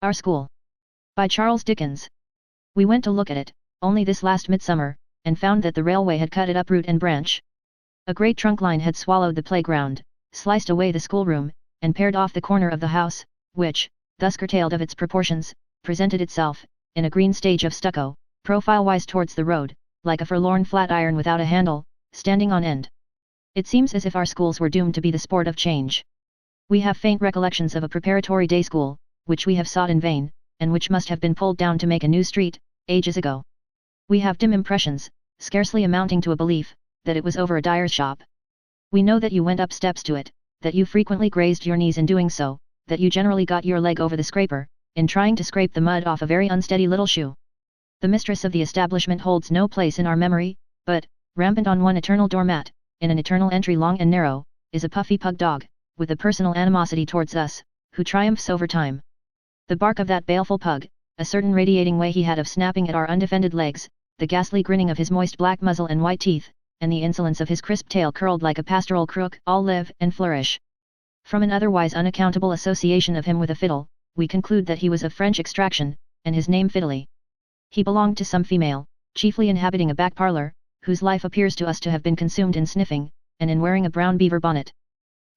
Our School. By Charles Dickens. We went to look at it, only this last midsummer, and found that the railway had cut it up root and branch. A great trunk line had swallowed the playground, sliced away the schoolroom, and pared off the corner of the house, which, thus curtailed of its proportions, presented itself, in a green stage of stucco, profile-wise towards the road, like a forlorn flat iron without a handle, standing on end. It seems as if our schools were doomed to be the sport of change. We have faint recollections of a preparatory day school, which we have sought in vain, and which must have been pulled down to make a new street, ages ago. We have dim impressions, scarcely amounting to a belief, that it was over a dyer's shop. We know that you went up steps to it, that you frequently grazed your knees in doing so, that you generally got your leg over the scraper, in trying to scrape the mud off a very unsteady little shoe. The mistress of the establishment holds no place in our memory, but, rampant on one eternal doormat, in an eternal entry long and narrow, is a puffy pug dog, with a personal animosity towards us, who triumphs over time. The bark of that baleful pug, a certain radiating way he had of snapping at our undefended legs, the ghastly grinning of his moist black muzzle and white teeth, and the insolence of his crisp tail curled like a pastoral crook, all live and flourish. From an otherwise unaccountable association of him with a fiddle, we conclude that he was of French extraction, and his name Fiddly. He belonged to some female, chiefly inhabiting a back parlour, whose life appears to us to have been consumed in sniffing, and in wearing a brown beaver bonnet.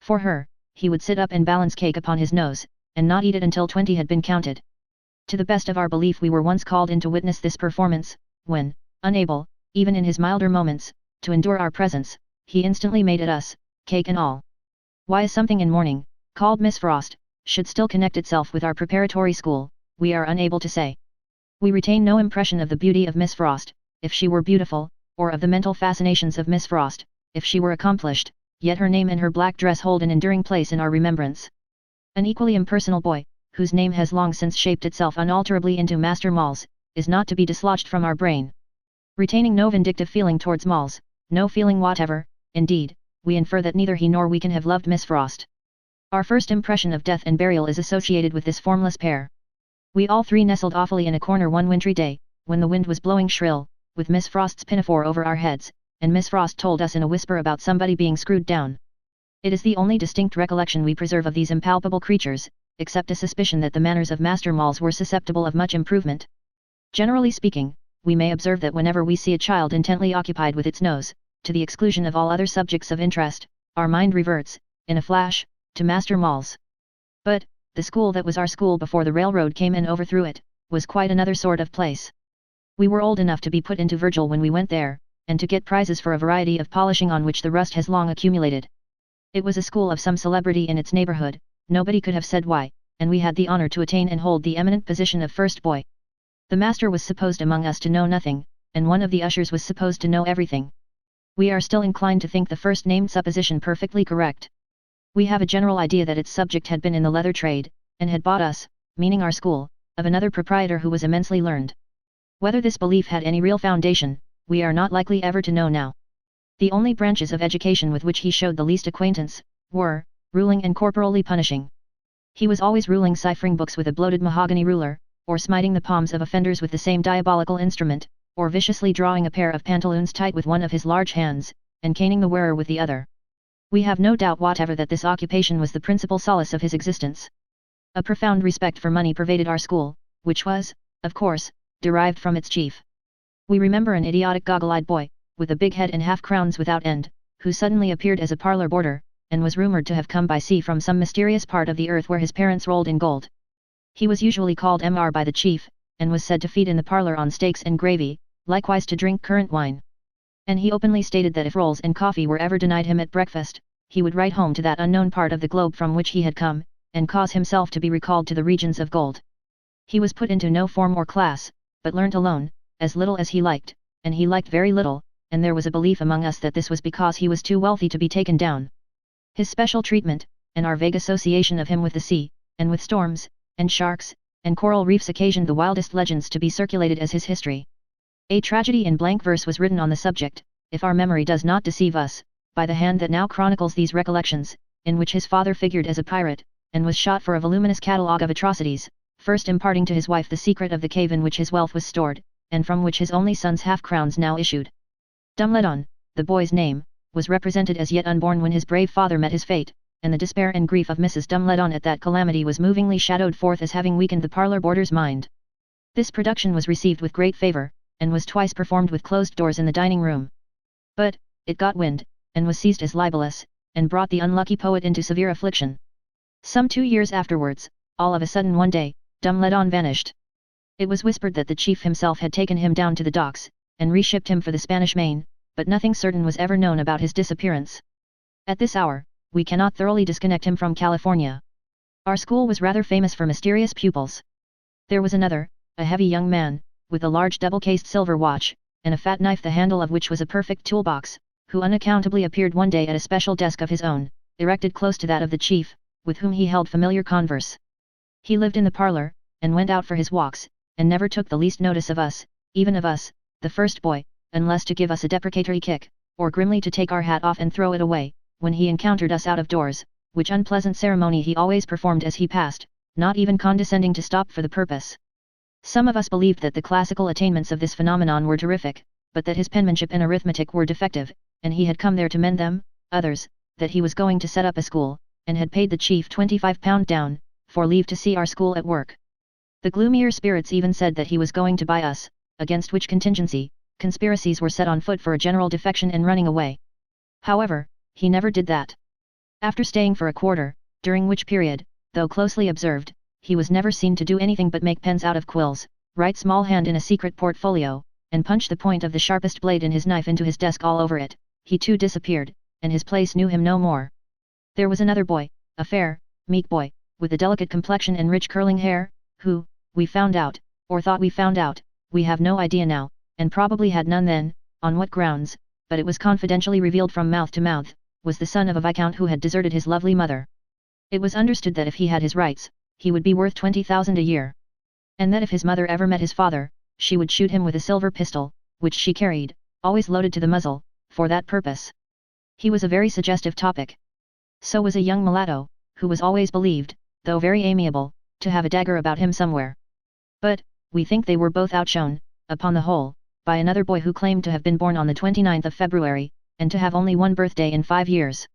For her, he would sit up and balance cake upon his nose, and not eat it until 20 had been counted. To the best of our belief we were once called in to witness this performance, when, unable, even in his milder moments, to endure our presence, he instantly made at us, cake and all. Why something in morning, called Miss Frost, should still connect itself with our preparatory school, we are unable to say. We retain no impression of the beauty of Miss Frost, if she were beautiful, or of the mental fascinations of Miss Frost, if she were accomplished, yet her name and her black dress hold an enduring place in our remembrance. An equally impersonal boy, whose name has long since shaped itself unalterably into Master Malls, is not to be dislodged from our brain. Retaining no vindictive feeling towards Malls, no feeling whatever, indeed, we infer that neither he nor we can have loved Miss Frost. Our first impression of death and burial is associated with this formless pair. We all three nestled awfully in a corner one wintry day, when the wind was blowing shrill, with Miss Frost's pinafore over our heads, and Miss Frost told us in a whisper about somebody being screwed down. It is the only distinct recollection we preserve of these impalpable creatures, except a suspicion that the manners of Master Malls were susceptible of much improvement. Generally speaking, we may observe that whenever we see a child intently occupied with its nose, to the exclusion of all other subjects of interest, our mind reverts, in a flash, to Master Malls. But, the school that was our school before the railroad came and overthrew it, was quite another sort of place. We were old enough to be put into Virgil when we went there, and to get prizes for a variety of polishing on which the rust has long accumulated. It was a school of some celebrity in its neighbourhood, nobody could have said why, and we had the honour to attain and hold the eminent position of first boy. The master was supposed among us to know nothing, and one of the ushers was supposed to know everything. We are still inclined to think the first named supposition perfectly correct. We have a general idea that its subject had been in the leather trade, and had bought us, meaning our school, of another proprietor who was immensely learned. Whether this belief had any real foundation, we are not likely ever to know now. The only branches of education with which he showed the least acquaintance, were, ruling and corporally punishing. He was always ruling ciphering books with a bloated mahogany ruler, or smiting the palms of offenders with the same diabolical instrument, or viciously drawing a pair of pantaloons tight with one of his large hands, and caning the wearer with the other. We have no doubt whatever that this occupation was the principal solace of his existence. A profound respect for money pervaded our school, which was, of course, derived from its chief. We remember an idiotic goggle-eyed boy, with a big head and half-crowns without end, who suddenly appeared as a parlour boarder, and was rumoured to have come by sea from some mysterious part of the earth where his parents rolled in gold. He was usually called Mr. by the chief, and was said to feed in the parlour on steaks and gravy, likewise to drink currant wine. And he openly stated that if rolls and coffee were ever denied him at breakfast, he would write home to that unknown part of the globe from which he had come, and cause himself to be recalled to the regions of gold. He was put into no form or class, but learnt alone, as little as he liked, and he liked very little, and there was a belief among us that this was because he was too wealthy to be taken down. His special treatment, and our vague association of him with the sea, and with storms, and sharks, and coral reefs occasioned the wildest legends to be circulated as his history. A tragedy in blank verse was written on the subject, if our memory does not deceive us, by the hand that now chronicles these recollections, in which his father figured as a pirate, and was shot for a voluminous catalogue of atrocities, first imparting to his wife the secret of the cave in which his wealth was stored, and from which his only son's half-crowns now issued. Dumbledon, the boy's name, was represented as yet unborn when his brave father met his fate, and the despair and grief of Mrs. Dumbledon at that calamity was movingly shadowed forth as having weakened the parlour boarder's mind. This production was received with great favour, and was twice performed with closed doors in the dining room. But, it got wind, and was seized as libellous, and brought the unlucky poet into severe affliction. Some 2 years afterwards, all of a sudden one day, Dumbledon vanished. It was whispered that the chief himself had taken him down to the docks, and reshipped him for the Spanish Main, but nothing certain was ever known about his disappearance. At this hour, we cannot thoroughly disconnect him from California. Our school was rather famous for mysterious pupils. There was another, a heavy young man, with a large double-cased silver watch, and a fat knife the handle of which was a perfect toolbox, who unaccountably appeared one day at a special desk of his own, erected close to that of the chief, with whom he held familiar converse. He lived in the parlour, and went out for his walks, and never took the least notice of us, even of us, the first boy, unless to give us a deprecatory kick, or grimly to take our hat off and throw it away, when he encountered us out of doors, which unpleasant ceremony he always performed as he passed, not even condescending to stop for the purpose. Some of us believed that the classical attainments of this phenomenon were terrific, but that his penmanship and arithmetic were defective, and he had come there to mend them; others, that he was going to set up a school, and had paid the chief £25 down, for leave to see our school at work. The gloomier spirits even said that he was going to buy us, against which contingency, conspiracies were set on foot for a general defection and running away. However, he never did that. After staying for a quarter, during which period, though closely observed, he was never seen to do anything but make pens out of quills, write small hand in a secret portfolio, and punch the point of the sharpest blade in his knife into his desk all over it, he too disappeared, and his place knew him no more. There was another boy, a fair, meek boy, with a delicate complexion and rich curling hair, who, we found out, or thought we found out, we have no idea now, and probably had none then, on what grounds, but it was confidentially revealed from mouth to mouth, was the son of a viscount who had deserted his lovely mother. It was understood that if he had his rights, he would be worth 20,000 a year. And that if his mother ever met his father, she would shoot him with a silver pistol, which she carried, always loaded to the muzzle, for that purpose. He was a very suggestive topic. So was a young mulatto, who was always believed, though very amiable, to have a dagger about him somewhere. But, we think they were both outshone, upon the whole, by another boy who claimed to have been born on the 29th of February, and to have only one birthday in 5 years.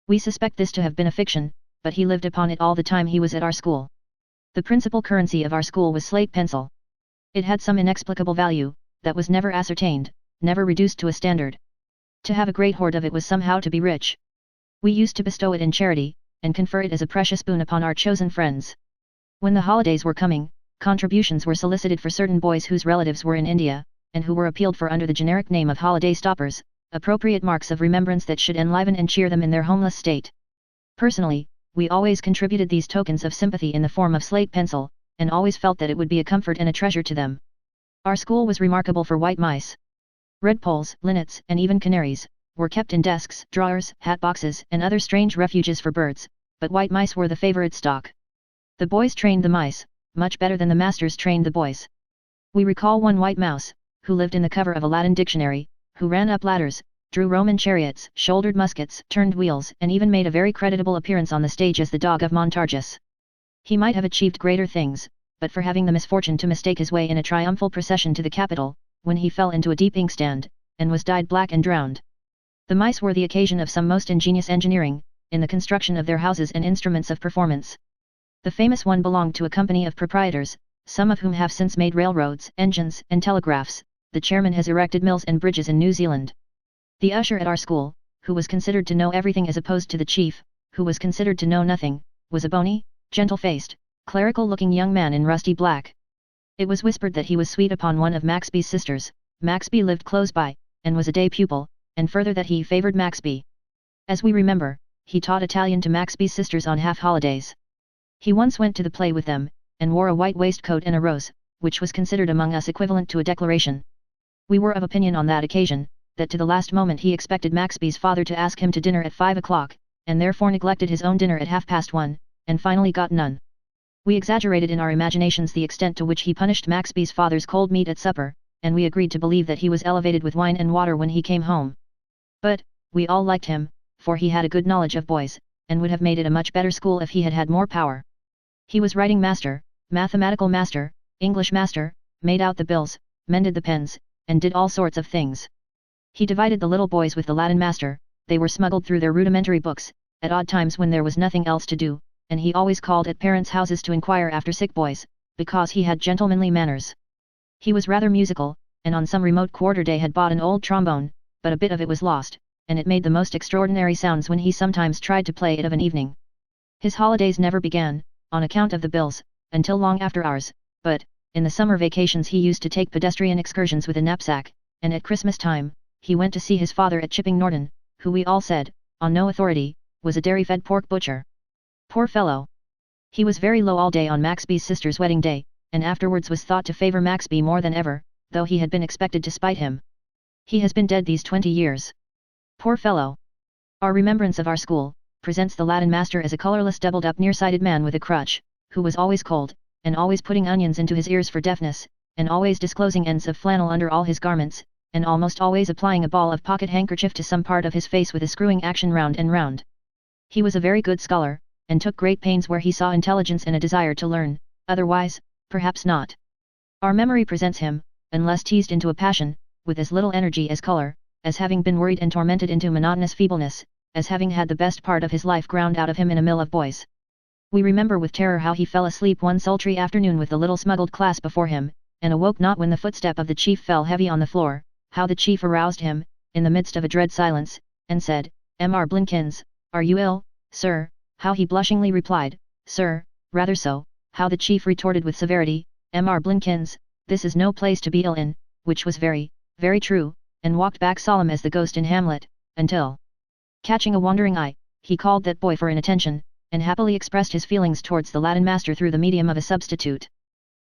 We suspect this to have been a fiction, but he lived upon it all the time he was at our school. The principal currency of our school was slate pencil. It had some inexplicable value, that was never ascertained, never reduced to a standard. To have a great hoard of it was somehow to be rich. We used to bestow it in charity, and confer it as a precious boon upon our chosen friends. When the holidays were coming, contributions were solicited for certain boys whose relatives were in India, and who were appealed for under the generic name of holiday stoppers, appropriate marks of remembrance that should enliven and cheer them in their homeless state. Personally, we always contributed these tokens of sympathy in the form of slate pencil, and always felt that it would be a comfort and a treasure to them. Our school was remarkable for white mice. Redpoles, linnets, and even canaries, were kept in desks, drawers, hat boxes, and other strange refuges for birds, but white mice were the favorite stock. The boys trained the mice, much better than the masters trained the boys. We recall one white mouse, who lived in the cover of a Latin dictionary, who ran up ladders, drew Roman chariots, shouldered muskets, turned wheels, and even made a very creditable appearance on the stage as the dog of Montargis. He might have achieved greater things, but for having the misfortune to mistake his way in a triumphal procession to the Capitol, when he fell into a deep inkstand, and was dyed black and drowned. The mice were the occasion of some most ingenious engineering, in the construction of their houses and instruments of performance. The famous one belonged to a company of proprietors, some of whom have since made railroads, engines, and telegraphs. The chairman has erected mills and bridges in New Zealand. The usher at our school, who was considered to know everything as opposed to the chief, who was considered to know nothing, was a bony, gentle-faced, clerical-looking young man in rusty black. It was whispered that he was sweet upon one of Maxby's sisters. Maxby lived close by, and was a day pupil, and further that he favoured Maxby. As we remember, he taught Italian to Maxby's sisters on half-holidays. He once went to the play with them, and wore a white waistcoat and a rose, which was considered among us equivalent to a declaration. We were of opinion on that occasion, that to the last moment he expected Maxby's father to ask him to dinner at 5 o'clock, and therefore neglected his own dinner at 1:30, and finally got none. We exaggerated in our imaginations the extent to which he punished Maxby's father's cold meat at supper, and we agreed to believe that he was elevated with wine and water when he came home. But, we all liked him, for he had a good knowledge of boys, and would have made it a much better school if he had had more power. He was writing master, mathematical master, English master, made out the bills, mended the pens, and did all sorts of things. He divided the little boys with the Latin master, they were smuggled through their rudimentary books, at odd times when there was nothing else to do, and he always called at parents' houses to inquire after sick boys, because he had gentlemanly manners. He was rather musical, and on some remote quarter day had bought an old trombone, but a bit of it was lost, and it made the most extraordinary sounds when he sometimes tried to play it of an evening. His holidays never began, on account of the bills, until long after ours, but, in the summer vacations he used to take pedestrian excursions with a knapsack, and at Christmas time, he went to see his father at Chipping Norton, who we all said, on no authority, was a dairy-fed pork butcher. Poor fellow! He was very low all day on Maxby's sister's wedding day, and afterwards was thought to favour Maxby more than ever, though he had been expected to spite him. He has been dead these 20 years. Poor fellow! Our remembrance of our school presents the Latin master as a colourless doubled-up nearsighted man with a crutch, who was always cold, and always putting onions into his ears for deafness, and always disclosing ends of flannel under all his garments, and almost always applying a ball of pocket handkerchief to some part of his face with a screwing action round and round. He was a very good scholar, and took great pains where he saw intelligence and a desire to learn, otherwise, perhaps not. Our memory presents him, unless teased into a passion, with as little energy as colour, as having been worried and tormented into monotonous feebleness, as having had the best part of his life ground out of him in a mill of boys. We remember with terror how he fell asleep one sultry afternoon with the little smuggled class before him, and awoke not when the footstep of the chief fell heavy on the floor, how the chief aroused him, in the midst of a dread silence, and said, "Mr. Blinkins, are you ill, sir?" How he blushingly replied, "Sir, rather so," how the chief retorted with severity, "Mr. Blinkins, this is no place to be ill in," which was very, very true, and walked back solemn as the ghost in Hamlet, until, catching a wandering eye, he called that boy for inattention, and happily expressed his feelings towards the Latin master through the medium of a substitute.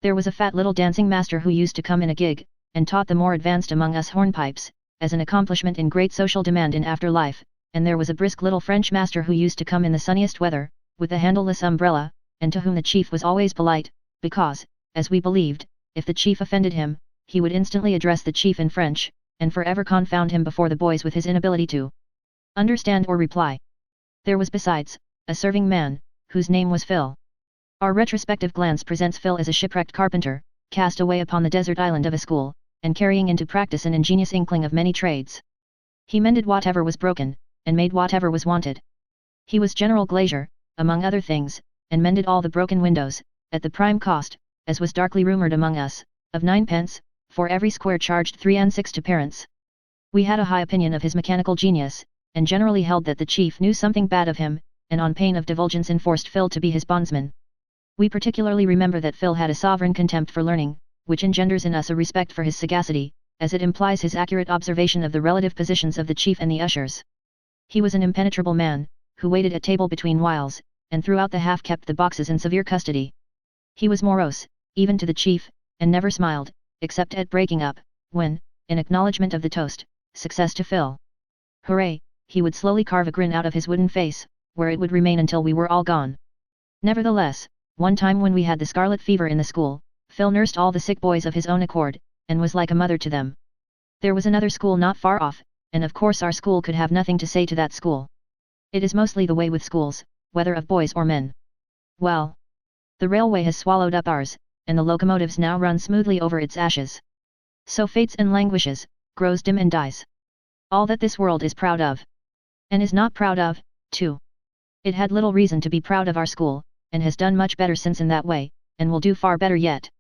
There was a fat little dancing master who used to come in a gig, and taught the more advanced among us hornpipes, as an accomplishment in great social demand in after life, and there was a brisk little French master who used to come in the sunniest weather, with a handleless umbrella, and to whom the chief was always polite, because, as we believed, if the chief offended him, he would instantly address the chief in French, and forever confound him before the boys with his inability to understand or reply. There was besides, a serving man, whose name was Phil. Our retrospective glance presents Phil as a shipwrecked carpenter, cast away upon the desert island of a school, and carrying into practice an ingenious inkling of many trades. He mended whatever was broken, and made whatever was wanted. He was general glazier, among other things, and mended all the broken windows, at the prime cost, as was darkly rumoured among us, of 9d, for every square charged 3 and 6 to parents. We had a high opinion of his mechanical genius, and generally held that the chief knew something bad of him, and on pain of divulgence enforced Phil to be his bondsman. We particularly remember that Phil had a sovereign contempt for learning, which engenders in us a respect for his sagacity, as it implies his accurate observation of the relative positions of the chief and the ushers. He was an impenetrable man, who waited at table between whiles, and throughout the half kept the boxes in severe custody. He was morose, even to the chief, and never smiled, except at breaking up, when, in acknowledgement of the toast, "Success to Phil! Hooray!" he would slowly carve a grin out of his wooden face, where it would remain until we were all gone. Nevertheless, one time when we had the scarlet fever in the school, Phil nursed all the sick boys of his own accord, and was like a mother to them. There was another school not far off, and of course our school could have nothing to say to that school. It is mostly the way with schools, whether of boys or men. Well, the railway has swallowed up ours, and the locomotives now run smoothly over its ashes. So fates and languishes, grows dim and dies. All that this world is proud of, and is not proud of, too. It had little reason to be proud of our school, and has done much better since in that way, and will do far better yet.